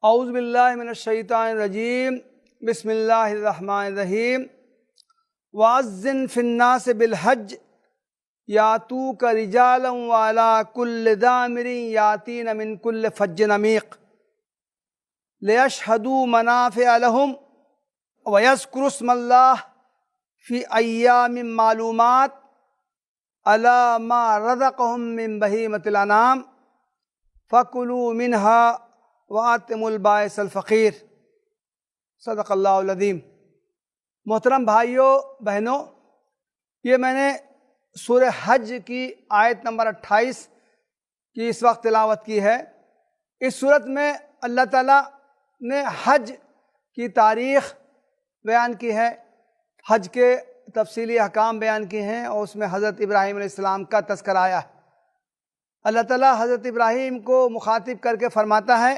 اعوذ باللہ من الشیطان الرجیم بسم اللہ الرحمن الرحیم وَأَذِّن فِي النَّاسِ بِالْحَجِّ يَأْتُوكَ رِجَالًا وَعَلَىٰ كُلِّ ضَامِرٍ يَأْتِينَ مِنْ كُلِّ فَجٍّ عَمِيقٍ لِيَشْهَدُوا مَنَافِعَ لَهُمْ وَيَذْكُرُوا اسْمَ اللَّهِ فِي أَيَّامٍ مَّعْلُومَاتٍ عَلَىٰ مَا رَزَقَهُم مِّن بَهِيمَةِ الْأَنْعَامِ فَكُلُوا مِنْهَا وَأَطْعِمُوا الْبَائِسَ الْفَقِيرَ۔ صدق اللہ العظیم۔ محترم بھائیوں بہنوں، یہ میں نے سورہ حج کی آیت نمبر 28 کی اس وقت تلاوت کی ہے۔ اس صورت میں اللہ تعالیٰ نے حج کی تاریخ بیان کی ہے، حج کے تفصیلی احکام بیان کیے ہیں، اور اس میں حضرت ابراہیم علیہ السلام کا تذکرہ آیا ہے۔ اللہ تعالیٰ حضرت ابراہیم کو مخاطب کر کے فرماتا ہے،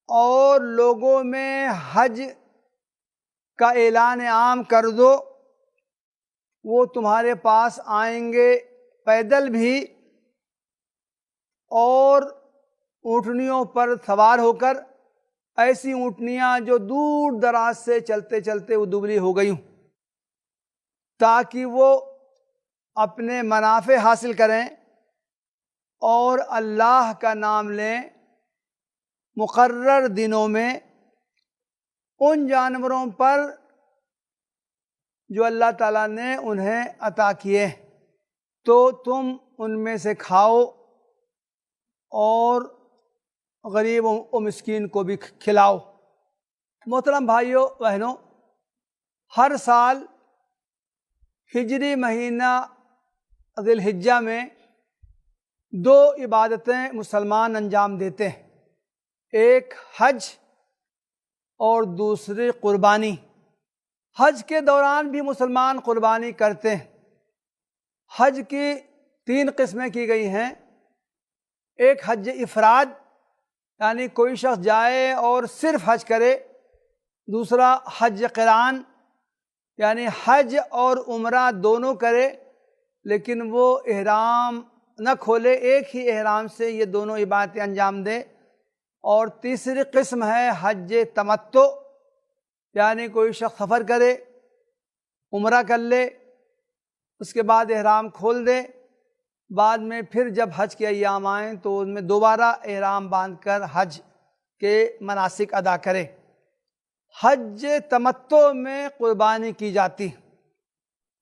اور لوگوں میں حج کا اعلان عام کر دو، وہ تمہارے پاس آئیں گے پیدل بھی اور اونٹنیوں پر سوار ہو کر، ایسی اونٹنیاں جو دور دراز سے چلتے چلتے وہ دبلی ہو گئی ہوں، تاکہ وہ اپنے منافع حاصل کریں اور اللہ کا نام لیں مقرر دنوں میں ان جانوروں پر جو اللہ تعالیٰ نے انہیں عطا کیے، تو تم ان میں سے کھاؤ اور غریب و مسکین کو بھی کھلاؤ۔ محترم بھائیوں بہنوں، ہر سال ہجری مہینہ ذی الحجہ میں دو عبادتیں مسلمان انجام دیتے ہیں، ایک حج اور دوسری قربانی۔ حج کے دوران بھی مسلمان قربانی کرتے ہیں۔ حج کی 3 قسمیں کی گئی ہیں، ایک حج افراد یعنی کوئی شخص جائے اور صرف حج کرے، دوسرا حج قران یعنی حج اور عمرہ دونوں کرے لیکن وہ احرام نہ کھولے، ایک ہی احرام سے یہ دونوں عبادتیں انجام دے، اور تیسری قسم ہے حج تمتع یعنی کوئی شخص سفر کرے، عمرہ کر لے، اس کے بعد احرام کھول دے، بعد میں پھر جب حج کے ایام آئیں تو ان میں دوبارہ احرام باندھ کر حج کے مناسک ادا کرے۔ حج تمتع میں قربانی کی جاتی۔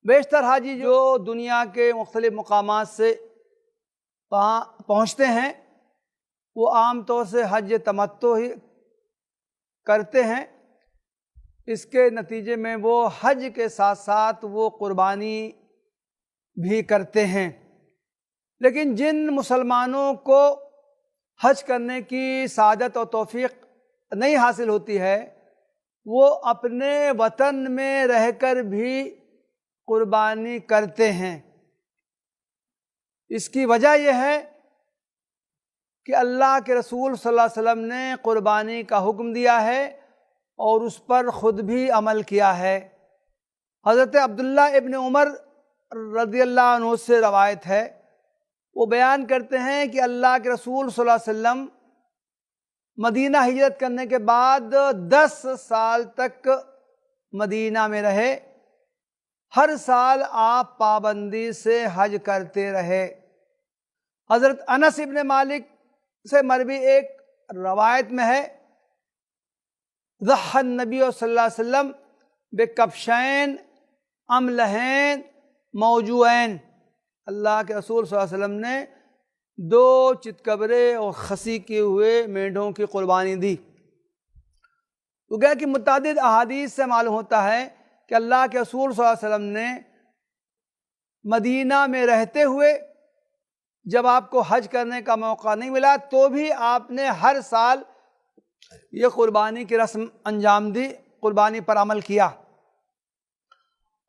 بیشتر حاجی جو دنیا کے مختلف مقامات سے پہنچتے ہیں وہ عام طور سے حج تمتع ہی کرتے ہیں، اس کے نتیجے میں وہ حج کے ساتھ ساتھ وہ قربانی بھی کرتے ہیں۔ لیکن جن مسلمانوں کو حج کرنے کی سعادت اور توفیق نہیں حاصل ہوتی ہے، وہ اپنے وطن میں رہ کر بھی قربانی کرتے ہیں۔ اس کی وجہ یہ ہے کہ اللہ کے رسول صلی اللہ علیہ وسلم نے قربانی کا حکم دیا ہے اور اس پر خود بھی عمل کیا ہے۔ حضرت عبداللہ ابن عمر رضی اللہ عنہ سے روایت ہے، وہ بیان کرتے ہیں کہ اللہ کے رسول صلی اللہ علیہ وسلم مدینہ ہجرت کرنے کے بعد 10 سال تک مدینہ میں رہے، ہر سال آپ پابندی سے حج کرتے رہے۔ حضرت انس ابن مالک سے مروی ایک روایت میں ہے، ضحى النبی صلی اللہ علیہ وسلم بکبشین املحین موجوعین، اللہ کے رسول صلی اللہ علیہ وسلم نے 2 چتکبرے اور خسی کیے ہوئے مینڈھوں کی قربانی دی۔ تو گیا کہ متعدد احادیث سے معلوم ہوتا ہے کہ اللہ کے رسول صلی اللہ علیہ وسلم نے مدینہ میں رہتے ہوئے جب آپ کو حج کرنے کا موقع نہیں ملا تو بھی آپ نے ہر سال یہ قربانی کی رسم انجام دی، قربانی پر عمل کیا۔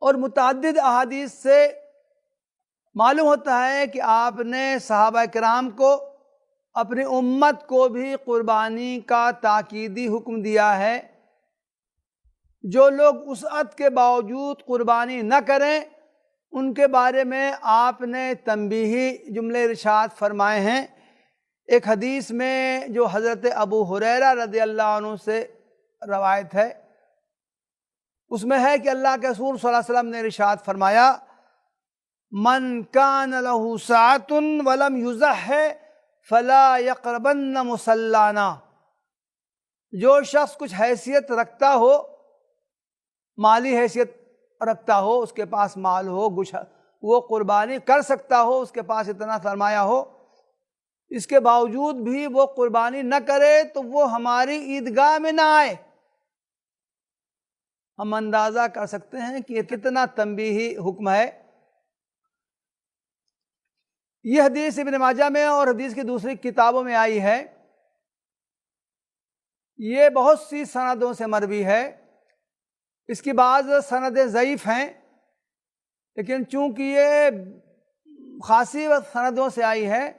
اور متعدد احادیث سے معلوم ہوتا ہے کہ آپ نے صحابہ کرام کو، اپنی امت کو بھی قربانی کا تاکیدی حکم دیا ہے۔ جو لوگ وسعت کے باوجود قربانی نہ کریں ان کے بارے میں آپ نے تنبیہی جملے ارشاد فرمائے ہیں ایک حدیث میں جو حضرت ابو ہریرہ رضی اللہ عنہ سے روایت ہے، اس میں ہے کہ اللہ کے رسول صلی اللہ علیہ وسلم نے ارشاد فرمایا، من کان لہ سعۃ ولم یضح فلا یقربن مصلانا، جو شخص کچھ حیثیت رکھتا ہو، مالی حیثیت رکھتا ہو، اس کے پاس مال ہو، وہ قربانی کر سکتا ہو، اس کے پاس اتنا سرمایہ ہو، اس کے باوجود بھی وہ قربانی نہ کرے تو وہ ہماری عیدگاہ میں نہ آئے۔ ہم اندازہ کر سکتے ہیں کہ یہ کتنا تنبیہی حکم ہے۔ یہ حدیث ابن ماجہ میں اور حدیث کی دوسری کتابوں میں آئی ہے۔ یہ بہت سی سندوں سے مروی ہے، اس کی بعض سندیں ضعیف ہیں، لیکن چونکہ یہ خاصی سندوں سے آئی ہے،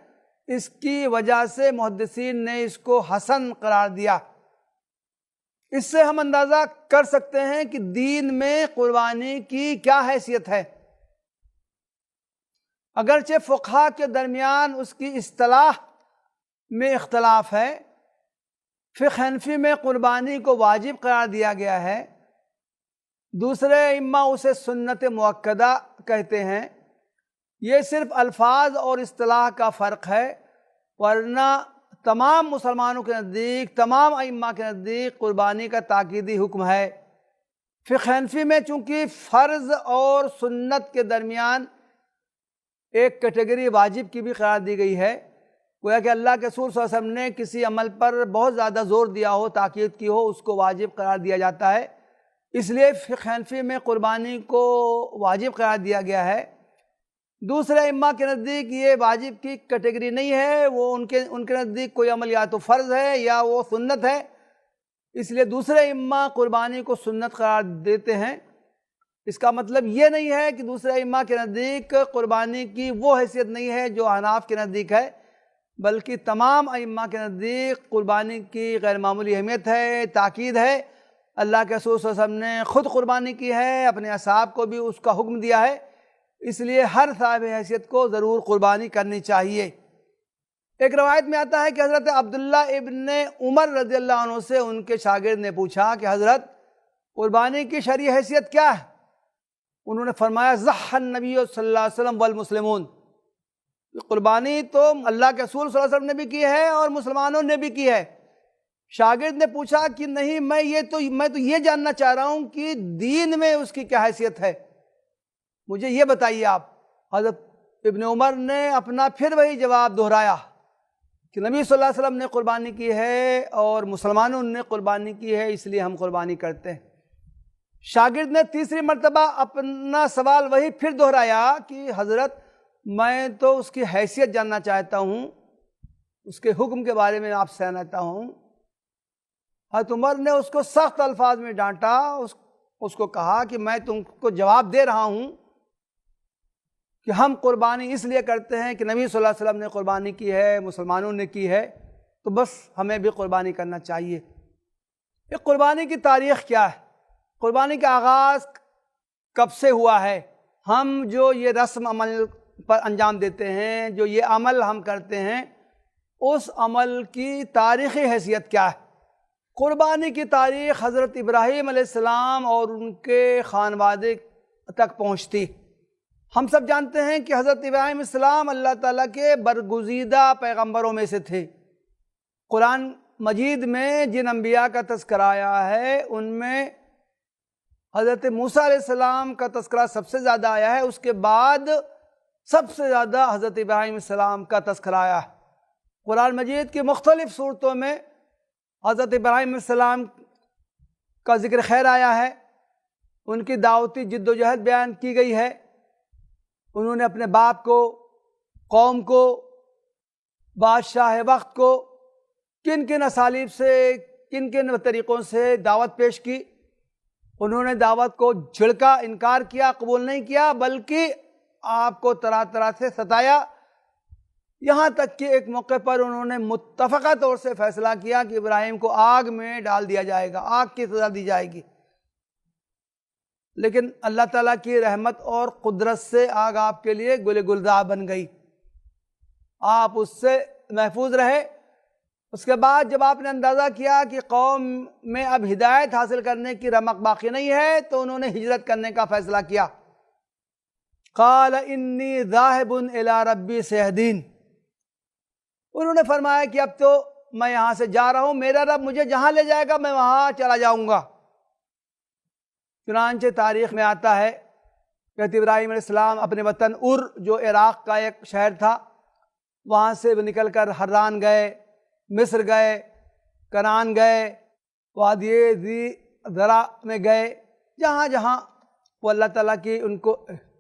اس کی وجہ سے محدثین نے اس کو حسن قرار دیا۔ اس سے ہم اندازہ کر سکتے ہیں کہ دین میں قربانی کی کیا حیثیت ہے۔ اگرچہ فقہا کے درمیان اس کی اصطلاح میں اختلاف ہے، فقہ حنفی میں قربانی کو واجب قرار دیا گیا ہے، دوسرے ائمہ اسے سنت مؤکدہ کہتے ہیں۔ یہ صرف الفاظ اور اصطلاح کا فرق ہے، ورنہ تمام مسلمانوں کے نزدیک، تمام ائمہ کے نزدیک قربانی کا تاکیدی حکم ہے۔ فقہ حنفی میں چونکہ فرض اور سنت کے درمیان ایک کیٹیگری واجب کی بھی قرار دی گئی ہے، گویا کہ اللہ کے رسول صلی اللہ علیہ وسلم نے کسی عمل پر بہت زیادہ زور دیا ہو، تاکید کی ہو، اس کو واجب قرار دیا جاتا ہے، اس لیے فقہ حنفی میں قربانی کو واجب قرار دیا گیا ہے۔ دوسرے ائمہ کے نزدیک یہ واجب کی کیٹیگری نہیں ہے، وہ ان کے نزدیک کوئی عمل یا تو فرض ہے یا وہ سنت ہے، اس لیے دوسرے ائمہ قربانی کو سنت قرار دیتے ہیں۔ اس کا مطلب یہ نہیں ہے کہ دوسرے ائمہ کے نزدیک قربانی کی وہ حیثیت نہیں ہے جو احناف کے نزدیک ہے، بلکہ تمام ائمہ کے نزدیک قربانی کی غیر معمولی اہمیت ہے، تاکید ہے۔ اللہ کے رسول صلی اللہ علیہ وسلم نے خود قربانی کی ہے، اپنے اصحاب کو بھی اس کا حکم دیا ہے، اس لیے ہر صاحب حیثیت کو ضرور قربانی کرنی چاہیے۔ ایک روایت میں آتا ہے کہ حضرت عبداللہ ابن عمر رضی اللہ عنہ سے ان کے شاگرد نے پوچھا کہ حضرت قربانی کی شرعی حیثیت کیا ہے؟ انہوں نے فرمایا، ضحى النبی صلی اللہ علیہ وسلم والمسلمون، قربانی تو اللہ کے رسول صلی اللہ علیہ وسلم نے بھی کی ہے اور مسلمانوں نے بھی کی ہے۔ شاگرد نے پوچھا کہ نہیں، میں تو یہ جاننا چاہ رہا ہوں کہ دین میں اس کی کیا حیثیت ہے، مجھے یہ بتائیے آپ۔ حضرت ابن عمر نے اپنا پھر وہی جواب دہرایا کہ نبی صلی اللہ علیہ وسلم نے قربانی کی ہے اور مسلمانوں نے قربانی کی ہے، اس لیے ہم قربانی کرتے ہیں۔ شاگرد نے تیسری مرتبہ اپنا سوال وہی پھر دہرایا کہ حضرت میں تو اس کی حیثیت جاننا چاہتا ہوں، اس کے حکم کے بارے میں آپ سے جانتا ہوں۔ حضرت عمر نے اس کو سخت الفاظ میں ڈانٹا، اس کو کہا کہ میں تم کو جواب دے رہا ہوں کہ ہم قربانی اس لیے کرتے ہیں کہ نبی صلی اللہ علیہ وسلم نے قربانی کی ہے، مسلمانوں نے کی ہے، تو بس ہمیں بھی قربانی کرنا چاہیے۔ یہ قربانی کی تاریخ کیا ہے؟ قربانی کا آغاز کب سے ہوا ہے؟ ہم جو یہ رسم عمل پر انجام دیتے ہیں، جو یہ عمل ہم کرتے ہیں، اس عمل کی تاریخی حیثیت کیا ہے؟ قربانی کی تاریخ حضرت ابراہیم علیہ السلام اور ان کے خانوادے تک پہنچتی۔ ہم سب جانتے ہیں کہ حضرت ابراہیم علیہ السلام اللہ تعالیٰ کے برگزیدہ پیغمبروں میں سے تھے۔ قرآن مجید میں جن انبیاء کا تذکرہ آیا ہے ان میں حضرت موسیٰ علیہ السلام کا تذکرہ سب سے زیادہ آیا ہے، اس کے بعد سب سے زیادہ حضرت ابراہیم علیہ السلام کا تذکرہ آیا ہے۔ قرآن مجید کی مختلف صورتوں میں حضرت ابراہیم علیہ السلام کا ذکر خیر آیا ہے، ان کی دعوتی جد و جہد بیان کی گئی ہے۔ انہوں نے اپنے باپ کو، قوم کو، بادشاہ وقت کو کن کن اسالیب سے، کن کن طریقوں سے دعوت پیش کی۔ انہوں نے دعوت کو جھڑکا، انکار کیا، قبول نہیں کیا، بلکہ آپ کو طرح طرح سے ستایا، یہاں تک کہ ایک موقع پر انہوں نے متفقہ طور سے فیصلہ کیا کہ ابراہیم کو آگ میں ڈال دیا جائے گا، آگ کی سزا دی جائے گی۔ لیکن اللہ تعالیٰ کی رحمت اور قدرت سے آگ آپ کے لیے گل گلزار بن گئی، آپ اس سے محفوظ رہے۔ اس کے بعد جب آپ نے اندازہ کیا کہ قوم میں اب ہدایت حاصل کرنے کی رمق باقی نہیں ہے تو انہوں نے ہجرت کرنے کا فیصلہ کیا۔ قال انی ذاہب الی ربی سیہدین، انہوں نے فرمایا کہ اب تو میں یہاں سے جا رہا ہوں، میرا رب مجھے جہاں لے جائے گا میں وہاں چلا جاؤں گا۔ چنانچہ تاریخ میں آتا ہے کہ ابراہیم علیہ السلام اپنے وطن جو عراق کا ایک شہر تھا، وہاں سے نکل کر حران گئے، مصر گئے، کنعان گئے، وادی ذی ذرا میں گئے، جہاں جہاں وہ اللہ تعالیٰ کی ان کو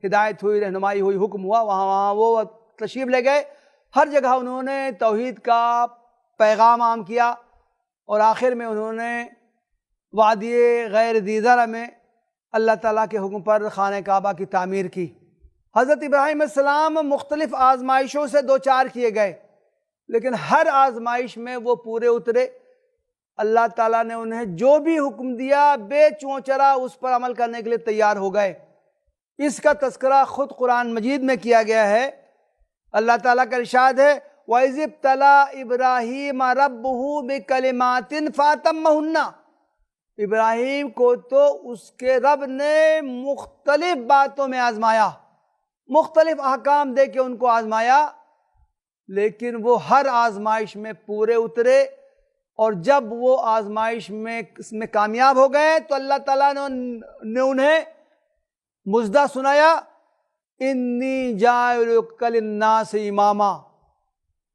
ہدایت ہوئی، رہنمائی ہوئی، حکم ہوا، وہاں وہ تشریف لے گئے۔ ہر جگہ انہوں نے توحید کا پیغام عام کیا، اور آخر میں انہوں نے وادی غیر ذی ذرا میں اللہ تعالیٰ کے حکم پر خانہ کعبہ کی تعمیر کی۔ حضرت ابراہیم علیہ السلام مختلف آزمائشوں سے دوچار کیے گئے، لیکن ہر آزمائش میں وہ پورے اترے۔ اللہ تعالیٰ نے انہیں جو بھی حکم دیا بے چونچرا اس پر عمل کرنے کے لیے تیار ہو گئے۔ اس کا تذکرہ خود قرآن مجید میں کیا گیا ہے۔ اللہ تعالیٰ کا ارشاد ہے وَإِذِ ابْتَلَىٰ إِبْرَاهِيمَ رَبُّهُ بِكَلِمَاتٍ فَأَتَمَّهُنَّ، ابراہیم کو تو اس کے رب نے مختلف باتوں میں آزمایا، مختلف احکام دے کے ان کو آزمایا، لیکن وہ ہر آزمائش میں پورے اترے، اور جب وہ آزمائش میں اس میں کامیاب ہو گئے تو اللہ تعالیٰ نے انہیں مژدہ سنایا انی جاعلک للناس اماما،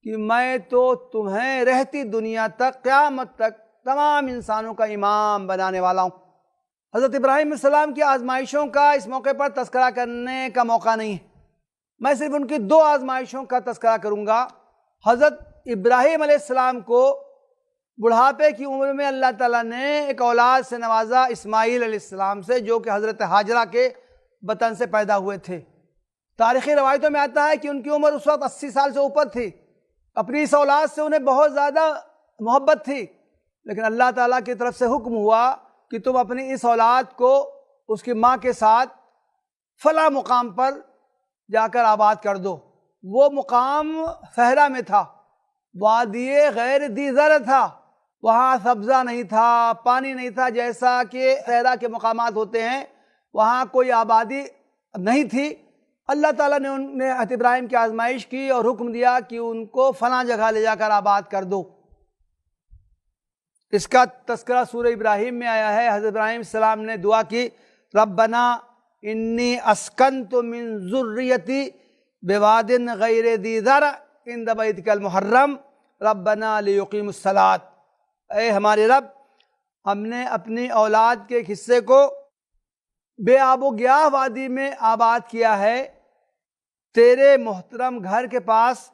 کہ میں تو تمہیں رہتی دنیا تک، قیامت تک تمام انسانوں کا امام بنانے والا ہوں۔ حضرت ابراہیم علیہ السلام کی آزمائشوں کا اس موقع پر تذکرہ کرنے کا موقع نہیں ہے، میں صرف ان کی دو آزمائشوں کا تذکرہ کروں گا۔ حضرت ابراہیم علیہ السلام کو بڑھاپے کی عمر میں اللہ تعالیٰ نے ایک اولاد سے نوازا، اسماعیل علیہ السلام سے، جو کہ حضرت ہاجرہ کے بطن سے پیدا ہوئے تھے۔ تاریخی روایتوں میں آتا ہے کہ ان کی عمر اس وقت 80 سال سے اوپر تھی، اپنی اس اولاد سے انہیں بہت زیادہ محبت تھی، لیکن اللہ تعالیٰ کی طرف سے حکم ہوا کہ تم اپنی اس اولاد کو اس کی ماں کے ساتھ فلاں مقام پر جا کر آباد کر دو۔ وہ مقام صحرا میں تھا، وادی غیر ذی ذرع تھا، وہاں سبزہ نہیں تھا، پانی نہیں تھا، جیسا کہ صحرا کے مقامات ہوتے ہیں، وہاں کوئی آبادی نہیں تھی۔ اللہ تعالیٰ نے انہیں حضرت ابراہیم کی آزمائش کی اور حکم دیا کہ ان کو فلاں جگہ لے جا کر آباد کر دو۔ اس کا تذکرہ سورہ ابراہیم میں آیا ہے۔ حضرت ابراہیم السلام نے دعا کی ربنا انی اسکنت من ذریتی بواد غیر ذی زرع عند بیتک المحرم ربنا لیقیموا الصلاۃ، اے ہمارے رب، ہم نے اپنی اولاد کے ایک حصے کو بے آب و گیاہ وادی میں آباد کیا ہے، تیرے محترم گھر کے پاس۔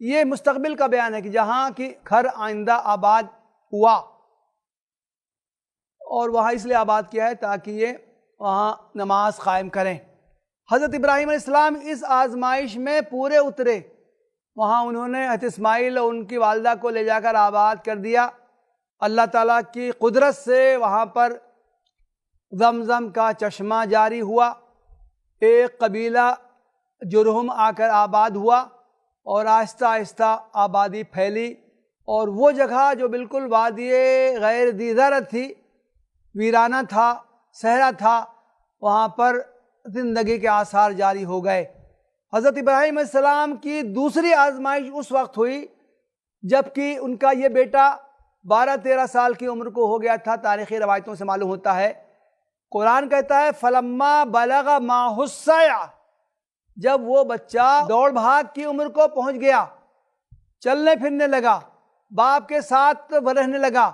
یہ مستقبل کا بیان ہے کہ جہاں کی گھر آئندہ آباد ہوا، اور وہاں اس لیے آباد کیا ہے تاکہ یہ وہاں نماز قائم کریں۔ حضرت ابراہیم علیہ السلام اس آزمائش میں پورے اترے، وہاں انہوں نے حضرت اسماعیل اور ان کی والدہ کو لے جا کر آباد کر دیا۔ اللہ تعالیٰ کی قدرت سے وہاں پر زمزم کا چشمہ جاری ہوا، ایک قبیلہ جرہم آ کر آباد ہوا، اور آہستہ آہستہ آبادی پھیلی، اور وہ جگہ جو بالکل وادی غیر ذی زرع تھی، ویرانہ تھا، صحرا تھا، وہاں پر زندگی کے آثار جاری ہو گئے۔ حضرت ابراہیم علیہ السلام کی دوسری آزمائش اس وقت ہوئی جب کہ ان کا یہ بیٹا 12-13 سال کی عمر کو ہو گیا تھا۔ تاریخی روایتوں سے معلوم ہوتا ہے، قرآن کہتا ہے فَلَمَّا بَلَغَ مَعَهُ السَّعْيَ، جب وہ بچہ دوڑ بھاگ کی عمر کو پہنچ گیا، چلنے پھرنے لگا، باپ کے ساتھ رہنے لگا،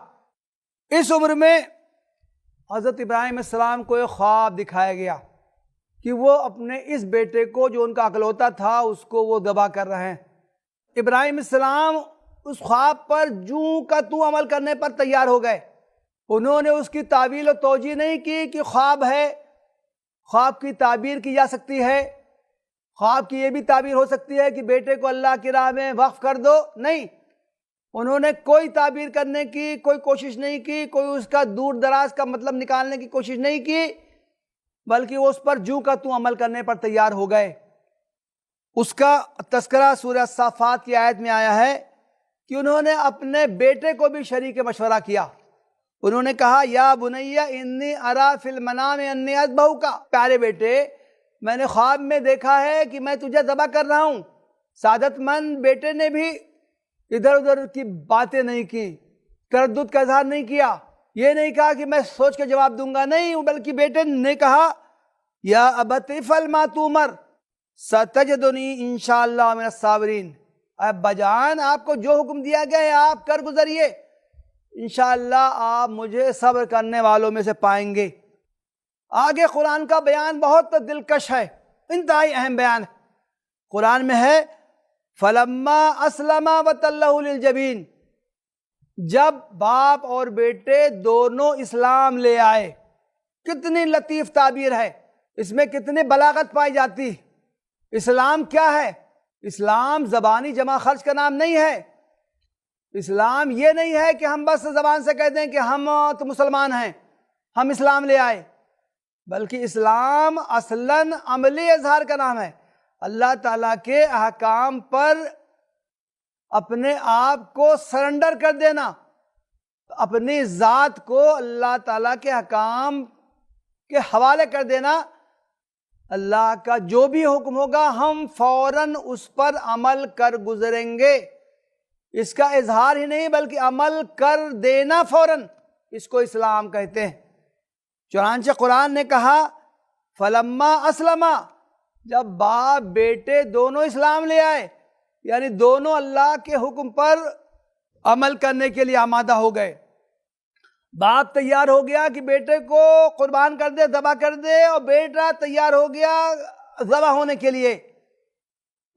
اس عمر میں حضرت ابراہیم علیہ السلام کو ایک خواب دکھایا گیا کہ وہ اپنے اس بیٹے کو جو ان کا اکلوتا تھا اس کو وہ ذبح کر رہے ہیں۔ ابراہیم علیہ السلام اس خواب پر جوں کا توں عمل کرنے پر تیار ہو گئے۔ انہوں نے اس کی تعویل و توجیہ نہیں کی کہ خواب ہے، خواب کی تعبیر کی جا سکتی ہے، خواب کی یہ بھی تعبیر ہو سکتی ہے کہ بیٹے کو اللہ کی راہ میں وقف کر دو، نہیں، انہوں نے کوئی تعبیر کرنے کی کوئی کوشش نہیں کی، کوئی اس کا دور دراز کا مطلب نکالنے کی کوشش نہیں کی، بلکہ وہ اس پر جوں کا توں عمل کرنے پر تیار ہو گئے۔ اس کا تذکرہ سورہ الصافات کی آیت میں آیا ہے کہ انہوں نے اپنے بیٹے کو بھی شریک مشورہ کیا. انہوں نے کہا یا بنیا انی ارا فی المنام انی اذبحک، پیارے بیٹے میں نے خواب میں دیکھا ہے کہ میں تجھے ذبح کر رہا ہوں. سعادت مند بیٹے نے بھی ادھر ادھر کی باتیں نہیں کی، تردد کا اظہار نہیں کیا، یہ نہیں کہا کہ میں سوچ کے جواب دوں گا، نہیں، بلکہ بیٹے نے کہا یا ابت افعل ما تؤمر ستجدنی انشاءاللہ من الصابرین، ابا جان آپ کو جو حکم دیا گیا ہے آپ کر گزریے، انشاءاللہ آپ مجھے صبر کرنے والوں میں سے پائیں گے. آگے قرآن کا بیان بہت دلکش ہے، انتہائی اہم بیان ہے. قرآن میں ہے فَلَمَّا أَسْلَمَا وَتَلَّهُ لِلْجَبِينِ، جب باپ اور بیٹے دونوں اسلام لے آئے. کتنی لطیف تعبیر ہے، اس میں کتنی بلاغت پائی جاتی. اسلام کیا ہے؟ اسلام زبانی جمع خرچ کا نام نہیں ہے. اسلام یہ نہیں ہے کہ ہم بس زبان سے کہہ دیں کہ ہم تو مسلمان ہیں، ہم اسلام لے آئے، بلکہ اسلام اصلاً عملی اظہار کا نام ہے. اللہ تعالیٰ کے احکام پر اپنے آپ کو سرنڈر کر دینا، اپنی ذات کو اللہ تعالیٰ کے احکام کے حوالے کر دینا. اللہ کا جو بھی حکم ہوگا ہم فوراً اس پر عمل کر گزریں گے. اس کا اظہار ہی نہیں بلکہ عمل کر دینا فوراً، اس کو اسلام کہتے ہیں. چنانچہ قرآن نے کہا فلما اسلما، جب باپ بیٹے دونوں اسلام لے آئے، یعنی دونوں اللہ کے حکم پر عمل کرنے کے لیے آمادہ ہو گئے. باپ تیار ہو گیا کہ بیٹے کو قربان کر دے، ذبح کر دے، اور بیٹا تیار ہو گیا ذبح ہونے کے لیے.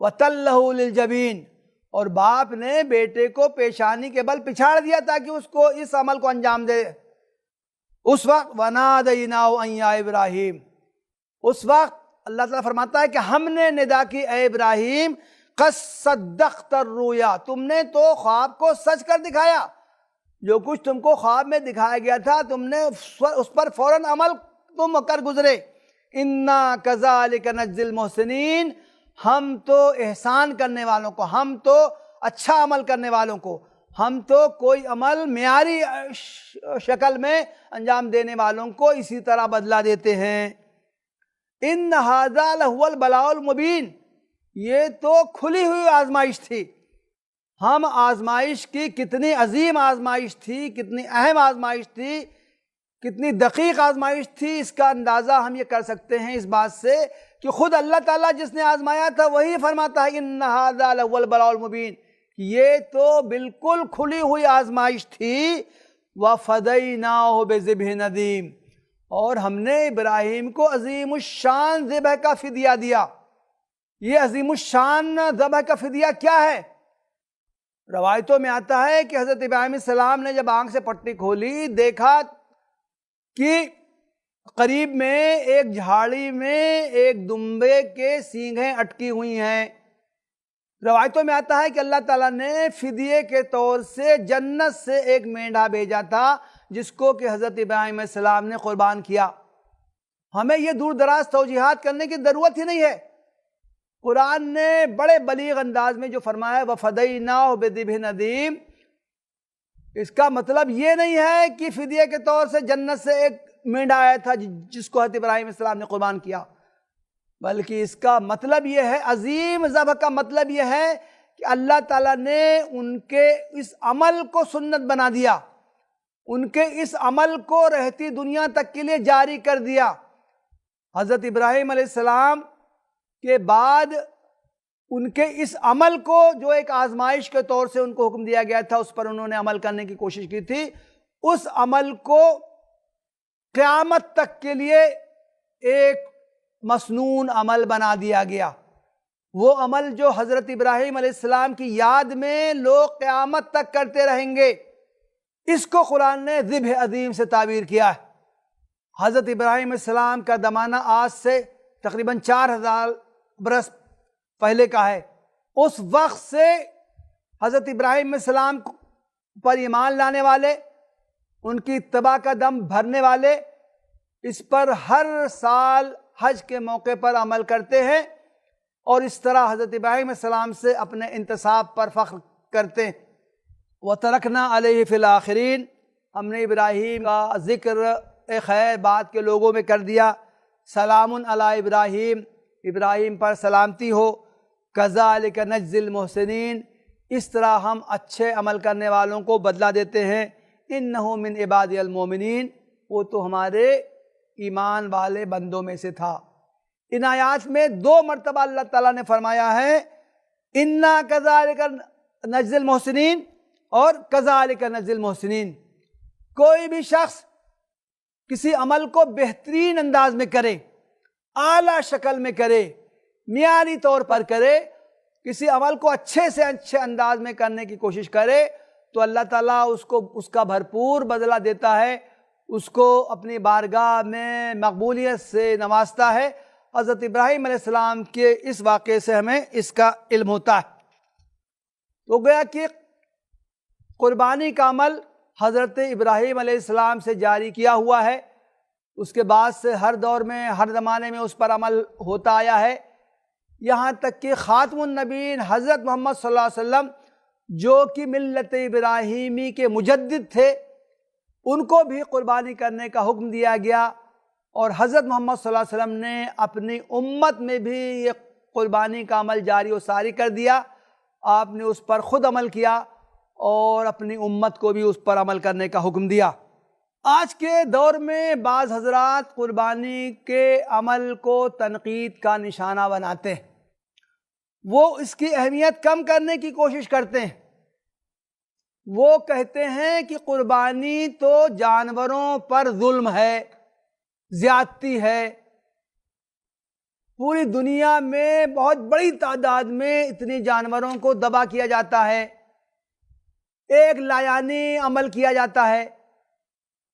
وَتَلَّهُ لِلْجَبِينِ، اور باپ نے بیٹے کو پیشانی کے بل پچھاڑ دیا تاکہ اس کو اس عمل کو انجام دے. اس وقت وَنَادَيْنَاهُ أَن يَا إِبْرَاهِيمُ، اس وقت اللہ تعالیٰ فرماتا ہے کہ ہم نے ندا کی اے ابراہیم قَدْ صَدَّقْتَ الرُّؤْيَا، تم نے تو خواب کو سچ کر دکھایا. جو کچھ تم کو خواب میں دکھایا گیا تھا تم نے اس پر فوراً عمل تم کر گزرے. اِنَّا كَذَلِكَ نَجْزِي الْمُحْسِنِينَ، ہم تو احسان کرنے والوں کو، ہم تو اچھا عمل کرنے والوں کو، ہم تو کوئی عمل معیاری شکل میں انجام دینے والوں کو اسی طرح بدلہ دیتے ہیں. ان ھذا لہو البلاء المبین، یہ تو کھلی ہوئی آزمائش تھی. ہم آزمائش کی، کتنی عظیم آزمائش تھی، کتنی اہم آزمائش تھی، کتنی دقیق آزمائش تھی، اس کا اندازہ ہم یہ کر سکتے ہیں اس بات سے کہ خود اللہ تعالیٰ جس نے آزمایا تھا وہی فرماتا ہے ان ھذا لہو البلاء المبین، یہ تو بالکل کھلی ہوئی آزمائش تھی. وَفَدَيْنَاهُ بِذِبْحٍ عَظِيمٍ، اور ہم نے ابراہیم کو عظیم الشان ذبح کا فدیہ دیا. یہ عظیم الشان ذبح کا فدیہ کیا ہے؟ روایتوں میں آتا ہے کہ حضرت ابراہیم علیہ السلام نے جب آنکھ سے پٹی کھولی، دیکھا کہ قریب میں ایک جھاڑی میں ایک دمبے کے سینگیں اٹکی ہوئی ہیں. روایتوں میں آتا ہے کہ اللہ تعالیٰ نے فدیے کے طور سے جنت سے ایک مینڈھا بھیجا تھا جس کو کہ حضرت ابراہیم علیہ السلام نے قربان کیا. ہمیں یہ دور دراز توجیحات کرنے کی ضرورت ہی نہیں ہے. قرآن نے بڑے بلیغ انداز میں جو فرمایا ہے وَفَدَيْنَاهُ بِذِبْحٍ عَظِيمٍ، اس کا مطلب یہ نہیں ہے کہ فدیے کے طور سے جنت سے ایک مینڈھا آیا تھا جس کو حضرت ابراہیم علیہ السلام نے قربان کیا، بلکہ اس کا مطلب یہ ہے، عظیم ذبح کا مطلب یہ ہے کہ اللہ تعالیٰ نے ان کے اس عمل کو سنت بنا دیا، ان کے اس عمل کو رہتی دنیا تک کے لیے جاری کر دیا. حضرت ابراہیم علیہ السلام کے بعد ان کے اس عمل کو جو ایک آزمائش کے طور سے ان کو حکم دیا گیا تھا اس پر انہوں نے عمل کرنے کی کوشش کی تھی، اس عمل کو قیامت تک کے لیے ایک مسنون عمل بنا دیا گیا. وہ عمل جو حضرت ابراہیم علیہ السلام کی یاد میں لوگ قیامت تک کرتے رہیں گے، اس کو قرآن نے ذبح عظیم سے تعبیر کیا ہے. حضرت ابراہیم علیہ السلام کا زمانہ آج سے تقریباً 4000 برس پہلے کا ہے. اس وقت سے حضرت ابراہیم علیہ السلام پر ایمان لانے والے، ان کی اتباع کا دم بھرنے والے اس پر ہر سال حج کے موقع پر عمل کرتے ہیں. اور اس طرح حضرت ابراہیم علیہ السلام سے اپنے انتساب پر فخر کرتے ہیں۔ وَتَرَكْنَا عَلَيْهِ فِي الْآخِرِينَ، ہم نے ابراہیم کا ذکر خیر بعد کے لوگوں میں کر دیا۔ سلام علی ابراہیم، ابراہیم پر سلامتی ہو۔ كَذَلِكَ نَجْزِي الْمُحْسِنِينَ، اس طرح ہم اچھے عمل کرنے والوں کو بدلہ دیتے ہیں۔ إِنَّهُ مِنْ عِبَادِيَ الْمُؤْمِنِينَ، وہ تو ہمارے ایمان والے بندوں میں سے تھا۔ ان آیات میں 2 مرتبہ اللہ تعالیٰ نے فرمایا ہے إِنَّا كَذَلِكَ نَجْزِي الْمُحْسِنِينَ اور كَذَلِكَ نَجْزِي الْمُحْسِنِينَ۔ کوئی بھی شخص کسی عمل کو بہترین انداز میں کرے، اعلیٰ شکل میں کرے، معیاری طور پر کرے، کسی عمل کو اچھے سے اچھے انداز میں کرنے کی کوشش کرے تو اللہ تعالیٰ اس کا بھرپور بدلہ دیتا ہے، اس کو اپنی بارگاہ میں مقبولیت سے نوازتا ہے۔ حضرت ابراہیم علیہ السلام کے اس واقعے سے ہمیں اس کا علم ہوتا ہے۔ تو گویا کہ قربانی کا عمل حضرت ابراہیم علیہ السلام سے جاری کیا ہوا ہے، اس کے بعد سے ہر دور میں ہر زمانے میں اس پر عمل ہوتا آیا ہے، یہاں تک کہ خاتم النبیین حضرت محمد صلی اللہ علیہ وسلم جو کہ ملت ابراہیمی کے مجدد تھے، ان کو بھی قربانی کرنے کا حکم دیا گیا، اور حضرت محمد صلی اللہ علیہ وسلم نے اپنی امت میں بھی یہ قربانی کا عمل جاری و ساری کر دیا۔ آپ نے اس پر خود عمل کیا اور اپنی امت کو بھی اس پر عمل کرنے کا حکم دیا۔ آج کے دور میں بعض حضرات قربانی کے عمل کو تنقید کا نشانہ بناتے ہیں، وہ اس کی اہمیت کم کرنے کی کوشش کرتے ہیں۔ وہ کہتے ہیں کہ قربانی تو جانوروں پر ظلم ہے، زیادتی ہے، پوری دنیا میں بہت بڑی تعداد میں اتنی جانوروں کو ذبح کیا جاتا ہے، ایک لایانی عمل کیا جاتا ہے۔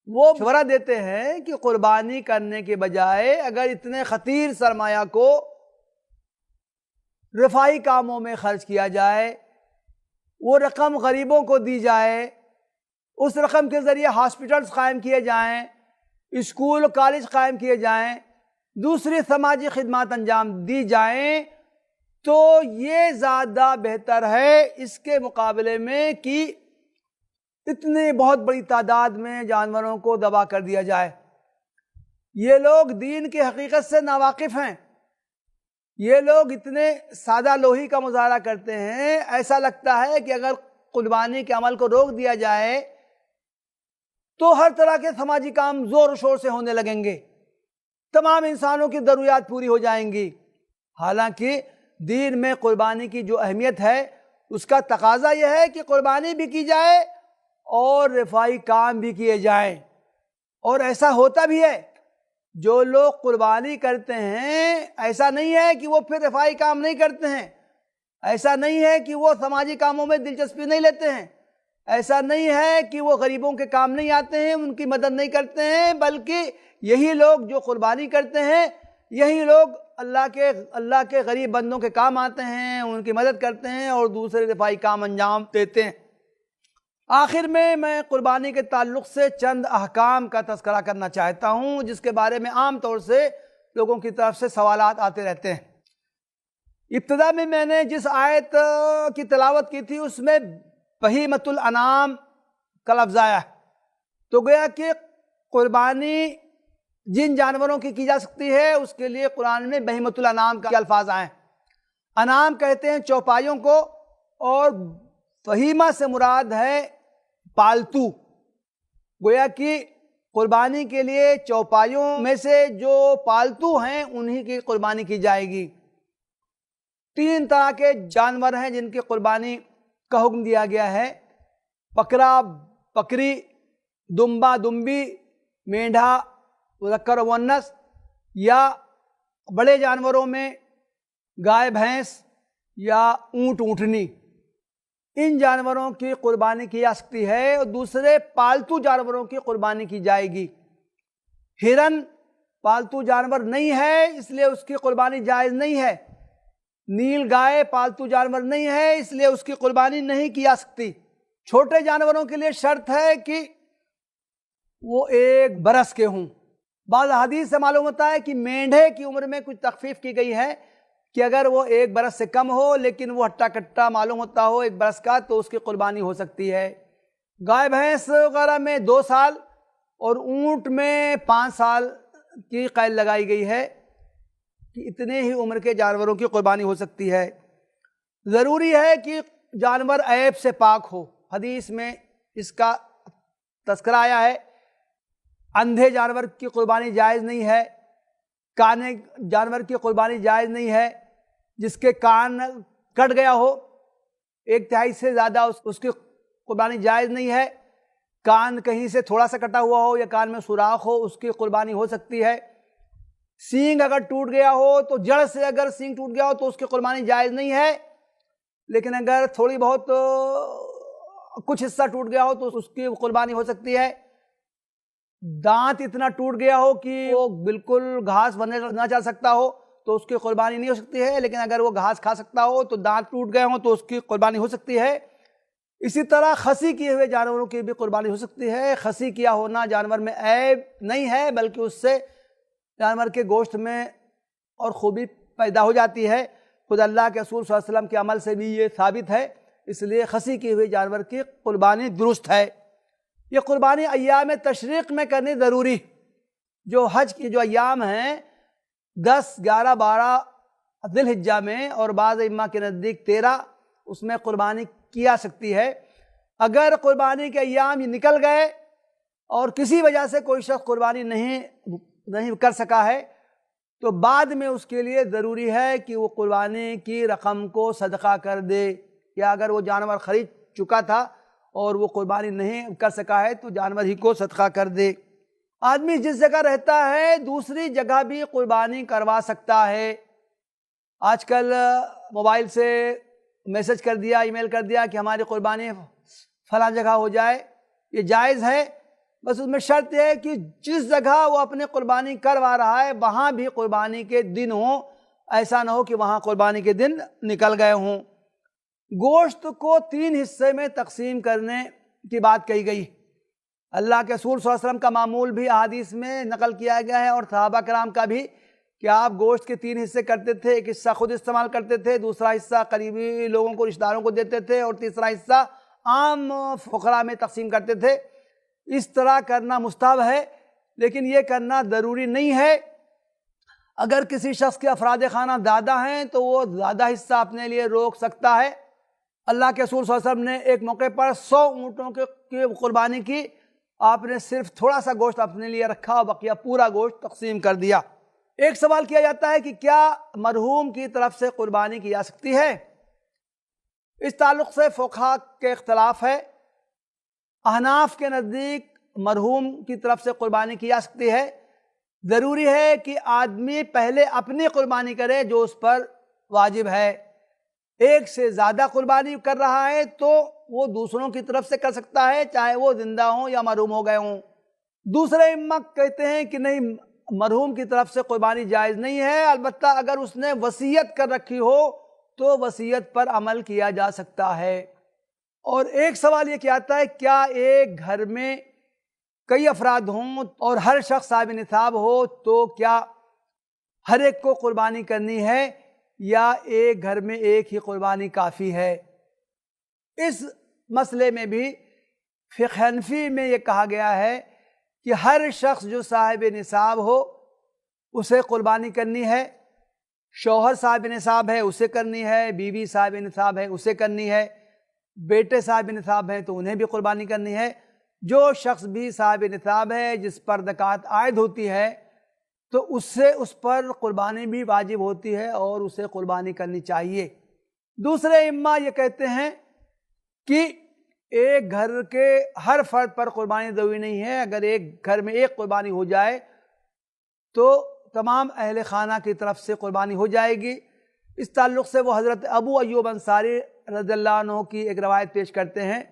وہ مشورہ دیتے ہیں کہ قربانی کرنے کے بجائے اگر اتنے خطیر سرمایہ کو رفاہی کاموں میں خرچ کیا جائے، وہ رقم غریبوں کو دی جائے، اس رقم کے ذریعے ہاسپٹلز قائم کیے جائیں، اسکول کالج قائم کیے جائیں، دوسری سماجی خدمات انجام دی جائیں، تو یہ زیادہ بہتر ہے اس کے مقابلے میں کہ اتنی بہت بڑی تعداد میں جانوروں کو ذبح کر دیا جائے۔ یہ لوگ دین کی حقیقت سے ناواقف ہیں، یہ لوگ اتنے سادہ لوہی کا مظاہرہ کرتے ہیں، ایسا لگتا ہے کہ اگر قربانی کے عمل کو روک دیا جائے تو ہر طرح کے سماجی کام زور و شور سے ہونے لگیں گے، تمام انسانوں کی ضروریات پوری ہو جائیں گی۔ حالانکہ دین میں قربانی کی جو اہمیت ہے اس کا تقاضا یہ ہے کہ قربانی بھی کی جائے اور رفاہی کام بھی کیے جائیں، اور ایسا ہوتا بھی ہے۔ جو لوگ قربانی کرتے ہیں ایسا نہیں ہے کہ وہ پھر رفاہی کام نہیں کرتے ہیں، ایسا نہیں ہے کہ وہ سماجی کاموں میں دلچسپی نہیں لیتے ہیں، ایسا نہیں ہے کہ وہ غریبوں کے کام نہیں آتے ہیں، ان کی مدد نہیں کرتے ہیں، بلکہ یہی لوگ جو قربانی کرتے ہیں یہی لوگ اللہ کے غریب بندوں کے کام آتے ہیں، ان کی مدد کرتے ہیں اور دوسرے رفاہی کام انجام دیتے ہیں۔ آخر میں قربانی کے تعلق سے چند احکام کا تذکرہ کرنا چاہتا ہوں جس کے بارے میں عام طور سے لوگوں کی طرف سے سوالات آتے رہتے ہیں۔ ابتدا میں نے جس آیت کی تلاوت کی تھی اس میں بہیمۃ الانعام کا لفظ آیا ہے، تو گویا کہ قربانی جن جانوروں کی جا سکتی ہے اس کے لیے قرآن میں بہیمۃ الانعام کا الفاظ آئے ہیں۔ انعام کہتے ہیں چوپایوں کو، اور بہیمہ سے مراد ہے پالتو۔ گویا کہ قربانی کے لیے چوپایوں میں سے جو پالتو ہیں انہی کی قربانی کی جائے گی۔ 3 طرح کے جانور ہیں جن کی قربانی کا حکم دیا گیا ہے: بکرا بکری، دمبا دمبی، مینڈھا مذکر و مؤنث، یا بڑے جانوروں میں گائے بھینس یا اونٹ اونٹنی، ان جانوروں کی قربانی کی جا سکتی ہے، اور دوسرے پالتو جانوروں کی قربانی کی جائے گی۔ ہرن پالتو جانور نہیں ہے اس لیے اس کی قربانی جائز نہیں ہے، نیل گائے پالتو جانور نہیں ہے اس لیے اس کی قربانی نہیں کی جا سکتی۔ چھوٹے جانوروں کے لیے شرط ہے کہ وہ 1 برس کے ہوں۔ بعض حدیث سے معلوم ہوتا ہے کہ مینڈھے کی عمر میں کچھ تخفیف کی گئی ہے کہ اگر وہ 1 برس سے کم ہو لیکن وہ ہٹا کٹا معلوم ہوتا ہو 1 برس کا تو اس کی قربانی ہو سکتی ہے۔ گائے بھینس وغیرہ میں 2 سال اور اونٹ میں 5 سال کی قید لگائی گئی ہے کہ اتنے ہی عمر کے جانوروں کی قربانی ہو سکتی ہے۔ ضروری ہے کہ جانور عیب سے پاک ہو، حدیث میں اس کا تذکرہ آیا ہے۔ اندھے جانور کی قربانی جائز نہیں ہے، کانے جانور کی قربانی جائز نہیں ہے، جس کے کان کٹ گیا ہو 1/3 سے زیادہ اس کی قربانی جائز نہیں ہے، کان کہیں سے تھوڑا سا کٹا ہوا ہو یا کان میں سوراخ ہو اس کی قربانی ہو سکتی ہے۔ سینگ اگر ٹوٹ گیا ہو تو جڑ سے اگر سینگ ٹوٹ گیا ہو تو اس کی قربانی جائز نہیں ہے، لیکن اگر تھوڑی بہت کچھ حصہ ٹوٹ گیا ہو تو اس کی قربانی ہو سکتی ہے۔ دانت اتنا ٹوٹ گیا ہو کہ وہ بالکل گھاس بنے نہ چل سکتا ہو تو اس کی قربانی نہیں ہو سکتی ہے، لیکن اگر وہ گھاس کھا سکتا ہو تو دانت ٹوٹ گئے ہوں تو اس کی قربانی ہو سکتی ہے۔ اسی طرح خسی کیے ہوئے جانوروں کی بھی قربانی ہو سکتی ہے۔ خسی کیا ہونا جانور میں عیب نہیں ہے، بلکہ اس سے جانور کے گوشت میں اور خوبی پیدا ہو جاتی ہے۔ خود اللہ کے رسول صلی اللہ علیہ وسلم کے عمل سے بھی یہ ثابت ہے، اس لیے خسی کیے ہوئے جانور کی قربانی درست ہے۔ یہ قربانی ایام تشریق میں کرنی ضروری، جو حج کے جو ایام ہیں 10، 11، 12 ذی الحجہ میں اور بعض ائمہ کے نزدیک 13، اس میں قربانی کی جا سکتی ہے۔ اگر قربانی کے ایام نکل گئے اور کسی وجہ سے کوئی شخص قربانی نہیں کر سکا ہے تو بعد میں اس کے لیے ضروری ہے کہ وہ قربانی کی رقم کو صدقہ کر دے، یا اگر وہ جانور خرید چکا تھا اور وہ قربانی نہیں کر سکا ہے تو جانور ہی کو صدقہ کر دے۔ آدمی جس جگہ رہتا ہے دوسری جگہ بھی قربانی کروا سکتا ہے۔ آج کل موبائل سے میسج کر دیا، ای میل کر دیا کہ ہماری قربانی فلاں جگہ ہو جائے، یہ جائز ہے، بس اس میں شرط ہے کہ جس جگہ وہ اپنے قربانی کروا رہا ہے وہاں بھی قربانی کے دن ہوں، ایسا نہ ہو کہ وہاں قربانی کے دن نکل گئے ہوں۔ گوشت کو 3 حصے میں تقسیم کرنے کی بات کہی گئی۔ اللہ کے رسول صلی اللہ علیہ وسلم کا معمول بھی احادیث میں نقل کیا گیا ہے، اور صحابہ کرام کا بھی، کہ آپ گوشت کے 3 حصے کرتے تھے، ایک حصہ خود استعمال کرتے تھے، دوسرا حصہ قریبی لوگوں کو، رشتہ داروں کو دیتے تھے، اور تیسرا حصہ عام فقراء میں تقسیم کرتے تھے۔ اس طرح کرنا مستحب ہے، لیکن یہ کرنا ضروری نہیں ہے۔ اگر کسی شخص کے افراد خانہ زیادہ ہیں تو وہ زیادہ حصہ اپنے لیے روک سکتا ہے۔ اللہ کے رسول صلی اللہ علیہ وسلم نے ایک موقع پر 100 اونٹوں کی قربانی کی، آپ نے صرف تھوڑا سا گوشت اپنے لیے رکھا اور بقیہ پورا گوشت تقسیم کر دیا۔ ایک سوال کیا جاتا ہے کہ کیا مرحوم کی طرف سے قربانی کی جا سکتی ہے؟ اس تعلق سے فقہاء کے اختلاف ہے۔ احناف کے نزدیک مرحوم کی طرف سے قربانی کی جا سکتی ہے۔ ضروری ہے کہ آدمی پہلے اپنی قربانی کرے جو اس پر واجب ہے۔ ایک سے زیادہ قربانی کر رہا ہے تو وہ دوسروں کی طرف سے کر سکتا ہے، چاہے وہ زندہ ہوں یا مرحوم ہو گئے ہوں۔ دوسرے ائمہ کہتے ہیں کہ نہیں، مرحوم کی طرف سے قربانی جائز نہیں ہے، البتہ اگر اس نے وصیت کر رکھی ہو تو وصیت پر عمل کیا جا سکتا ہے۔ اور ایک سوال یہ کیا آتا ہے، کیا ایک گھر میں کئی افراد ہوں اور ہر شخص صاحب نصاب ہو تو کیا ہر ایک کو قربانی کرنی ہے یا ایک گھر میں ایک ہی قربانی کافی ہے؟ اس مسئلے میں بھی فقہ حنفی میں یہ کہا گیا ہے کہ ہر شخص جو صاحب نصاب ہو اسے قربانی کرنی ہے۔ شوہر صاحب نصاب ہے اسے کرنی ہے، بیوی صاحب نصاب ہے اسے کرنی ہے، بیٹے صاحب نصاب ہیں تو انہیں بھی قربانی کرنی ہے۔ جو شخص بھی صاحب نصاب ہے جس پر زکوٰۃ عائد ہوتی ہے تو اس پر قربانی بھی واجب ہوتی ہے اور اسے قربانی کرنی چاہیے۔ دوسرے ائمہ یہ کہتے ہیں کہ ایک گھر کے ہر فرد پر قربانی ضروری نہیں ہے، اگر ایک گھر میں ایک قربانی ہو جائے تو تمام اہل خانہ کی طرف سے قربانی ہو جائے گی۔ اس تعلق سے وہ حضرت ابو ایوب انصاری رضی اللہ عنہ کی ایک روایت پیش کرتے ہیں۔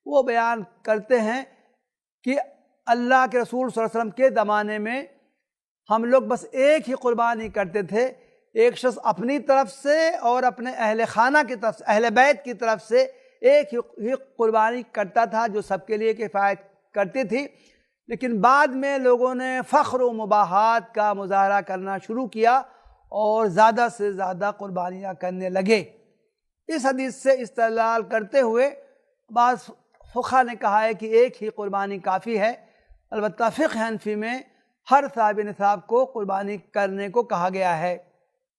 وہ بیان کرتے ہیں کہ اللہ کے رسول صلی اللہ علیہ وسلم کے زمانے میں ہم لوگ بس ایک ہی قربانی کرتے تھے، ایک شخص اپنی طرف سے اور اپنے اہل خانہ کی طرف سے، اہل بیت کی طرف سے ایک ہی قربانی کرتا تھا جو سب کے لیے کفایت کرتی تھی۔ لیکن بعد میں لوگوں نے فخر و مباحات کا مظاہرہ کرنا شروع کیا اور زیادہ سے زیادہ قربانیاں کرنے لگے۔ اس حدیث سے استدلال کرتے ہوئے بعض فقہا نے کہا ہے کہ ایک ہی قربانی کافی ہے، البتہ فقہ حنفی میں ہر صاحب نصاب کو قربانی کرنے کو کہا گیا ہے۔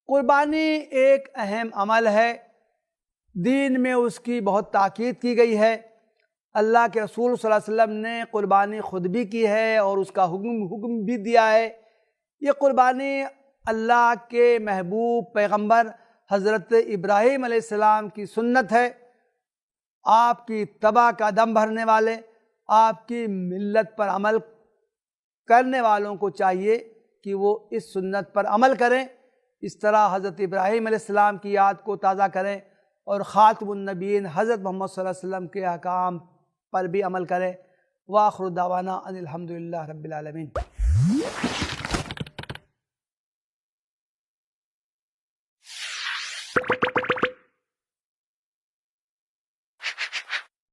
قربانی ایک اہم عمل ہے، دین میں اس کی بہت تاکید کی گئی ہے۔ اللہ کے رسول صلی اللہ علیہ وسلم نے قربانی خود بھی کی ہے اور اس کا حکم بھی دیا ہے۔ یہ قربانی اللہ کے محبوب پیغمبر حضرت ابراہیم علیہ السلام کی سنت ہے۔ آپ کی اتباع کا دم بھرنے والے، آپ کی ملت پر عمل کرنے والوں کو چاہیے کہ وہ اس سنت پر عمل کریں، اس طرح حضرت ابراہیم علیہ السلام کی یاد کو تازہ کریں اور خاتم النبیین حضرت محمد صلی اللہ علیہ وسلم کے احکام پر بھی عمل کریں۔ وآخر دعوانا ان الحمدللہ رب العالمین۔